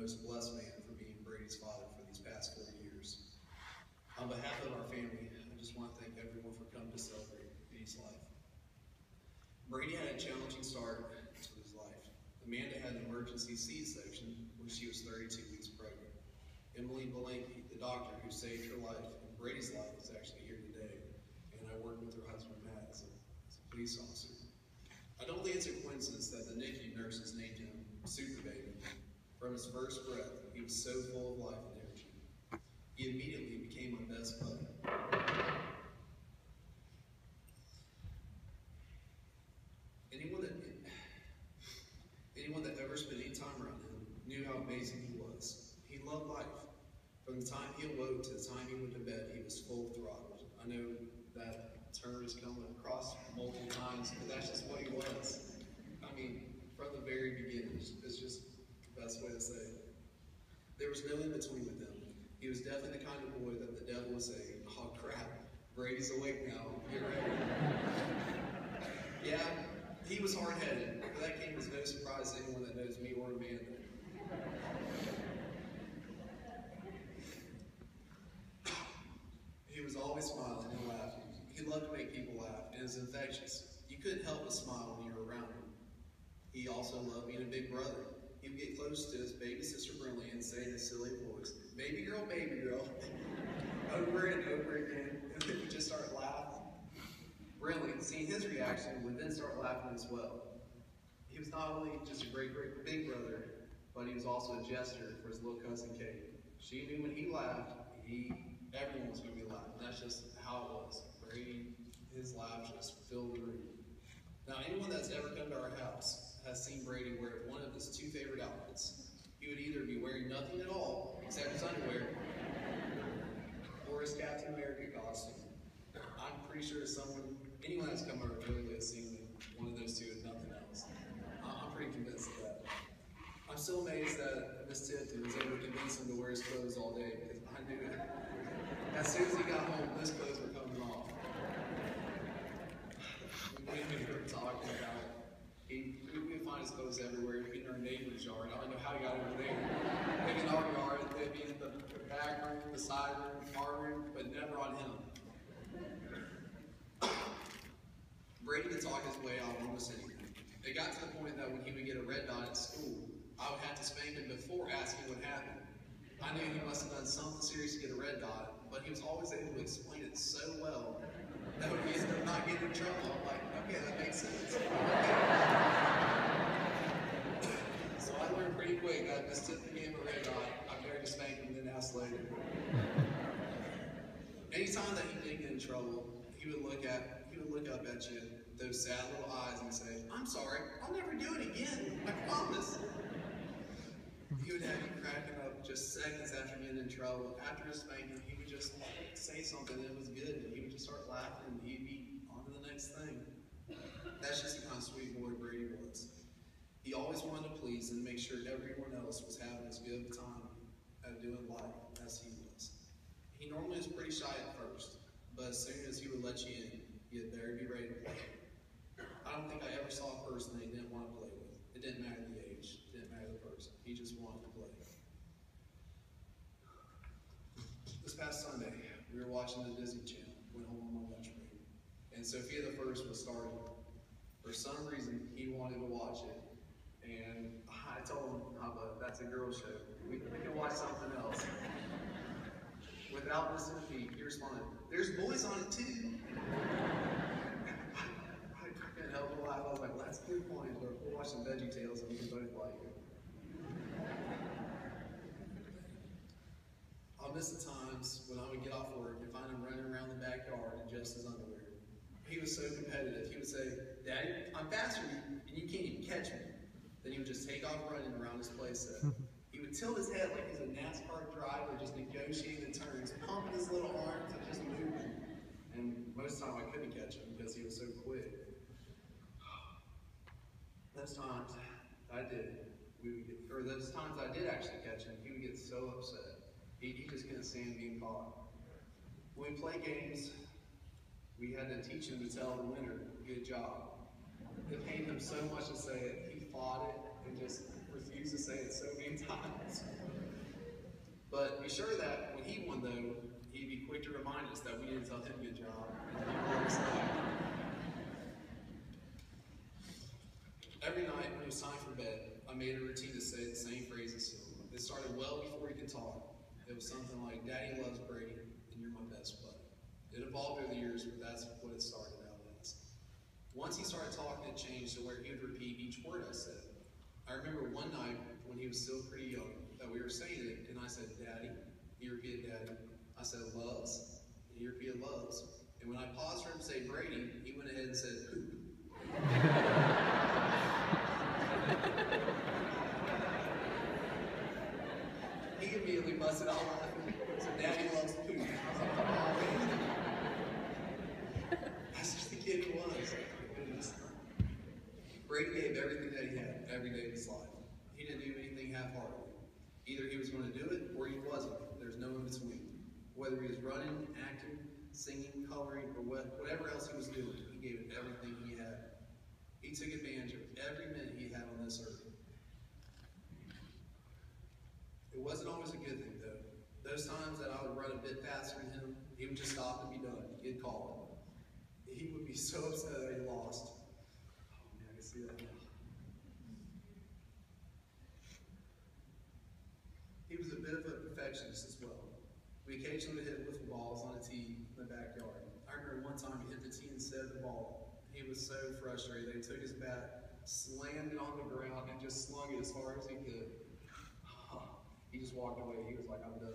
most blessed man for being Brady's father for these past 4 years. On behalf of our family, I just want to thank everyone for coming to celebrate Brady's life. Brady had a challenging start to his life. Amanda had an emergency C-section when she was 32 weeks pregnant. Emily Belenke, the doctor who saved her life and Brady's life, is actually here today, and I work with her husband Matt as a police officer. I don't think it's a coincidence that the NICU nurses named him Super Baby. From his first breath, he was so full of life and energy. He immediately became my best buddy. Anyone that ever spent any time around him knew how amazing he was. He loved life. From the time he awoke to the time he went to bed, he was full throttle. I know that term has come across multiple times, but that's just what he was. I mean, from the very beginning, it's just the best way to say it. There was no in between with him. He was definitely the kind of boy that the devil would say, "Oh crap, Brady's awake now, get ready." Yeah, he was hard-headed, but that came as no surprise to anyone that knows me or Amanda. He was always smiling and laughing. He loved to make people laugh, and it was infectious. You couldn't help but smile when you were around him. He also loved being a big brother. He would get close to his baby sister Brinley and say in his silly voice, baby girl," over and over again, and then would just start laughing. Brinley, seeing his reaction, would then start laughing as well. He was not only just a great big brother, but he was also a jester for his little cousin Kate. She knew when he laughed, everyone was going to be laughing. That's just how it was. Brady, his laugh just filled the room. Now, anyone that's ever come to our house has seen Brady wear one of his two favorite outfits. He would either be wearing nothing at all, except his underwear, or his Captain America costume. I'm pretty sure anyone that's come over really has seen one of those two and nothing else. I'm pretty convinced of that. I'm still amazed that Miss Tipton was able to convince him to wear his clothes all day, because I knew as soon as he got home, his clothes were coming off. We were talking about it. We would find his clothes everywhere, in our neighbor's yard. I don't know how he got over there. Maybe in our yard, they'd be in the back room, the side room, our room, but never on him. Brady could talk his way out of almost anything. It got to the point that when he would get a red dot at school, I would have to spank him before asking what happened. I knew he must have done something serious to get a red dot, but he was always able to explain it so well that when he ended up not getting in trouble, I'm like, okay, that makes sense. So I learned pretty quick that if Miss Tiffany gave him a red dot, I better just spank him and then ask later. Anytime that he did get in trouble, he would look up at you with those sad little eyes and say, "I'm sorry, I'll never do it again, I promise." He would have you cracking up just seconds after getting in trouble. After his spanking, he would just say something that was good, and he would just start laughing, and he'd be on to the next thing. That's just the kind of sweet boy Brady was. He always wanted to please and make sure everyone else was having as good a time at doing life as he was. He normally was pretty shy at first, but as soon as he would let you in, he'd better be ready to play. I don't think I ever saw a person that he didn't want to play with. It didn't matter the age, it didn't matter the person. He just wanted to play. This past Sunday, we were watching the Disney Channel, went home on my lunch break, and Sophia the First was starting. For some reason, he wanted to watch it, and I told him, that's a girl show. We can watch something else. Without missing a beat, he responded, "There's boys on it too." I couldn't help but laugh. I was like, well, that's a good point, but we'll watch some Veggie Tales and we can both like it. I'll miss the times when I would get off work and find him running around the backyard in just his underwear. He was so competitive. He would say, "Daddy, I'm faster than you, and you can't even catch me." Then he would just take off running around his playset. He would tilt his head like he's a NASCAR driver, just negotiating the turns, pumping his little arms and just moving. And most of the time I couldn't catch him because he was so quick. Those times I did actually catch him, he would get so upset. He just couldn't stand being caught. When we play games, we had to teach him to tell the winner, "Good job." It pained him so much to say it. He fought it and just refused to say it so many times. But be sure that when he won, though, he'd be quick to remind us that we didn't tell him good job. Every night when it was time for bed, I made a routine to say the same phrases to him. It started well before he could talk. It was something like, "Daddy loves Brady, and you're my best buddy." It evolved over the years, but that's what it started out as. Once he started talking, it changed to where he would repeat each word I said. I remember one night when he was still pretty young that we were saying it, and I said, "Daddy." He repeated, "Daddy." I said, "Loves." And he repeated, "Loves." And when I paused for him to say Brady, he went ahead and said, "Poop." He immediately busted out laughing. So "Daddy loves poop." I was like, "Oh, man." That's just the kid he was. Brady gave everything that he had every day of his life. He didn't do anything half-heartedly. Either he was going to do it or he wasn't. There's no in between. Whether he was running, acting, singing, coloring, or whatever else he was doing, he gave it everything he had. He took advantage of every minute he had on this earth. It wasn't always a good thing, though. Those times that I would run a bit faster than him, he would just stop and be done. He'd call it. He would be so upset that he lost. Oh man, I can see that now. He was a bit of a perfectionist as well. We occasionally would hit wiffle balls on a tee in the backyard. I remember one time he hit the tee instead of the ball. He was so frustrated that he took his bat, slammed it on the ground, and just slung it as hard as he could. He just walked away. He was like, "I'm done."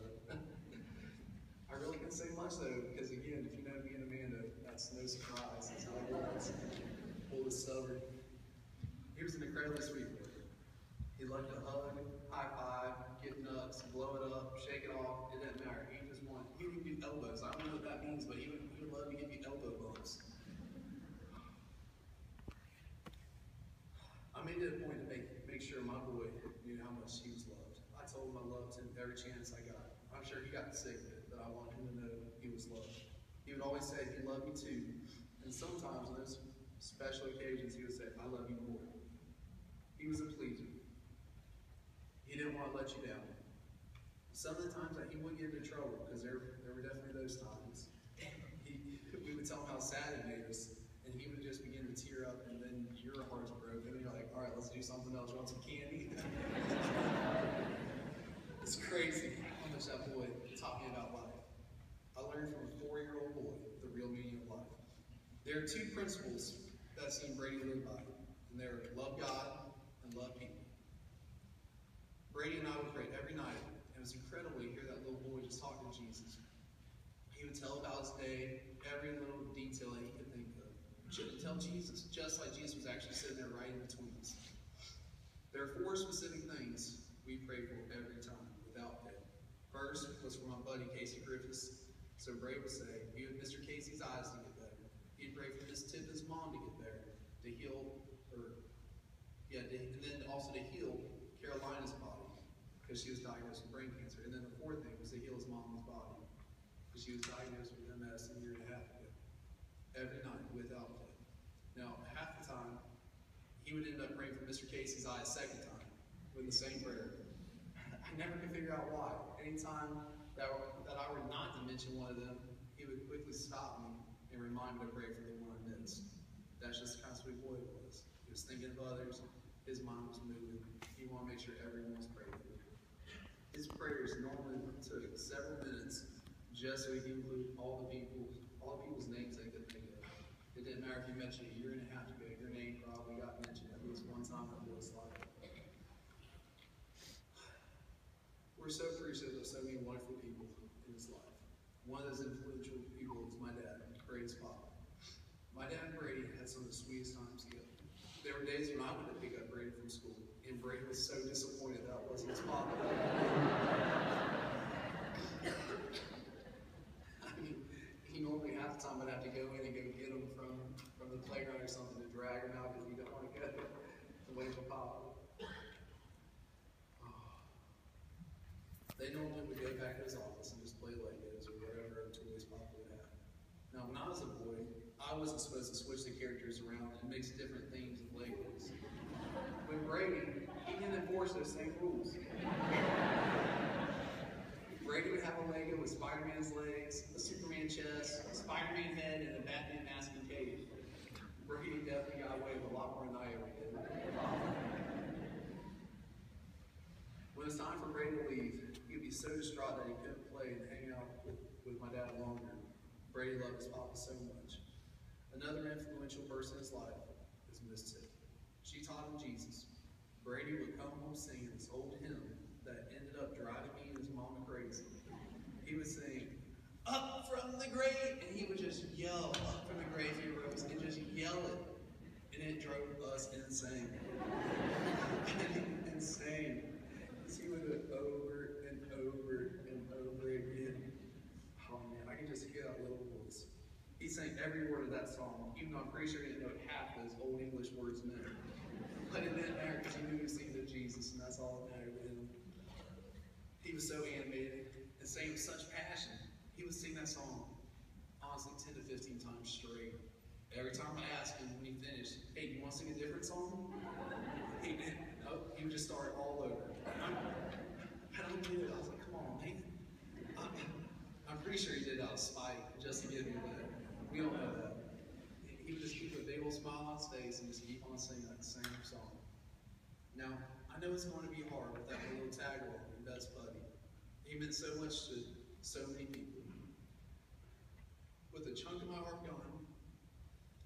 I really can't say much though, because again, if you know me and Amanda, that's no surprise. That's how it was. Full of stubborn. He was an incredibly sweet boy. He loved to hug, high five, get nuts, blow it up, shake it off. It didn't matter. He would give you elbows. I don't know what that means, but he would love to give you elbow bumps. I made it a point to make sure my boy knew how much he was loved. I told him I loved him every chance I got. I'm sure he got sick of it, but I wanted him to know he was loved. He would always say, "He loved me too." And sometimes on those special occasions, he would say, "I love you more." He was a pleaser. He didn't want to let you down. Some of the times that he would get into trouble, because there were definitely those times. We would tell him how sad it made us, and he would just begin to tear up, and then your heart's broken, and you're like, "All right, let's do something else. You want some candy?" It's crazy how much that boy taught me about life. I learned from a 4-year-old boy the real meaning of life. There are 2 principles that I've seen Brady live by, and they're love God and love people. Brady and I would pray every night, and it was incredible to hear that little boy just talking to Jesus. He would tell about his day, every little detail that he could think of. Tell Jesus, just like Jesus was actually sitting there right in between us. There are 4 specific things we pray for every time, without fail. First was for my buddy Casey Griffiths. So Brady would say, "He would Mr. Casey's eyes to get better." He'd pray for Miss Tippin's mom to get better, to heal and then also to heal Carolina's body, because she was diagnosed with brain cancer. And then the 4th thing was to heal his mom's body, because she was diagnosed with MS a year and a half ago. Every night, without fail. Now, half the time, he would end up praying for Mr. Casey's eye a second time with the same prayer. I never could figure out why. Anytime that I were not to mention one of them, he would quickly stop me and remind me to pray for the one I missed. That's just the kind of sweet boy it was. He was thinking of others. His mind was moving. He wanted to make sure everyone was praying for him. His prayers normally took several minutes just so he could include all the people's names they could think of. It didn't matter if you mentioned a year and a half ago, your name probably got mentioned at least one time in a boy's life. We're so appreciative of so many wonderful people in his life. One of those influential people is my dad, Brady's father. My dad and Brady had some of the sweetest times together. There were days when I went to pick up Brady from school, and Brady was so disappointed that wasn't his father. I mean, he normally half the time would have to go in and go get him from the playground or something to drag him out because he didn't want to go away from Papa. They normally would go back to his office and just play Legos or whatever toys Papa would have. Now, when I was a boy, I wasn't supposed to switch the characters around and mix different themes of Legos. When Brady he didn't enforce those same rules. Brady would have a Lego with Spider-Man's legs, a Superman chest, a Spider-Man head, and a Batman mask and cape. Brady definitely got away with a lot more than I ever did. When it was time for Brady to leave, he would be so distraught that he couldn't play and hang out with my dad longer. Brady loved his papa so much. Another influential person in his life is Miss Tiff. She taught him Jesus. Brady would come home singing this old hymn that ended up driving me and his mama crazy. He would sing, "Up from the grave," and he would just yell, "Up from the grave he rose," and just yell it. And it drove us insane. Insane. He would do it over and over and over again. Oh man, I can just hear that little voice. He sang every word of that song, even though I'm pretty sure he didn't know what half those old English words meant. But it didn't matter because he knew he was singing to Jesus, and that's all that mattered to him. He was so animated and sang with such passion. He would sing that song, honestly, 10 to 15 times straight. Every time I asked him when he finished, "Hey, you want to sing a different song?" He didn't. Nope, he would just start all over. I don't get it. I was like, "Come on, man." I'm pretty sure he did it out of spite, just to get me, but we don't know that. He would just keep a big old smile on his face and just keep on singing that same song. Now, I know it's going to be hard with that little tag along and best buddy. He meant so much to so many people. With a chunk of my heart gone,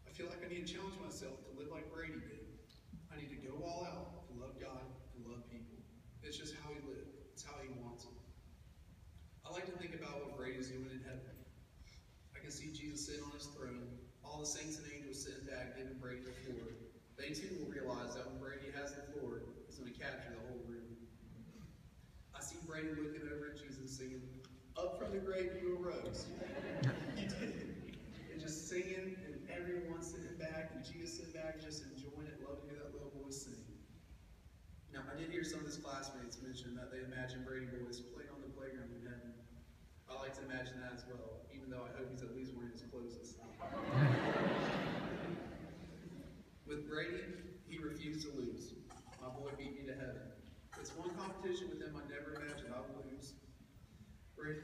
I feel like I need to challenge myself to live like Brady did. I need to go all out and love God and love people. It's just how he lived. It's how he wants it. I like to think about what Brady's doing in heaven. I can see Jesus sitting on his throne, all the saints and angels sitting back giving Brady the floor. They too will realize that when Brady has the floor, he's going to capture the whole room. I see Brady looking over at Jesus singing, "Up from the grave you arose." He did. And just singing, and everyone sitting back, and Jesus sitting back just enjoying it, loving to hear that little voice sing. Now, I did hear some of his classmates mention that they imagine Brady boys playing on the playground in heaven. I like to imagine that as well, even though I hope he's at least wearing his clothes this time. With Brady, he refused to lose. My boy beat me to heaven. It's one competition with him I never imagined I would lose. Brady,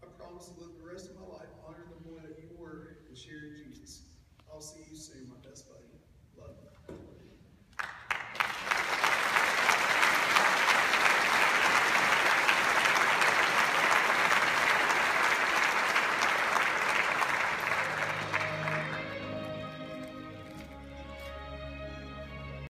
I promise to live the rest of my life honoring the boy that you were and sharing Jesus.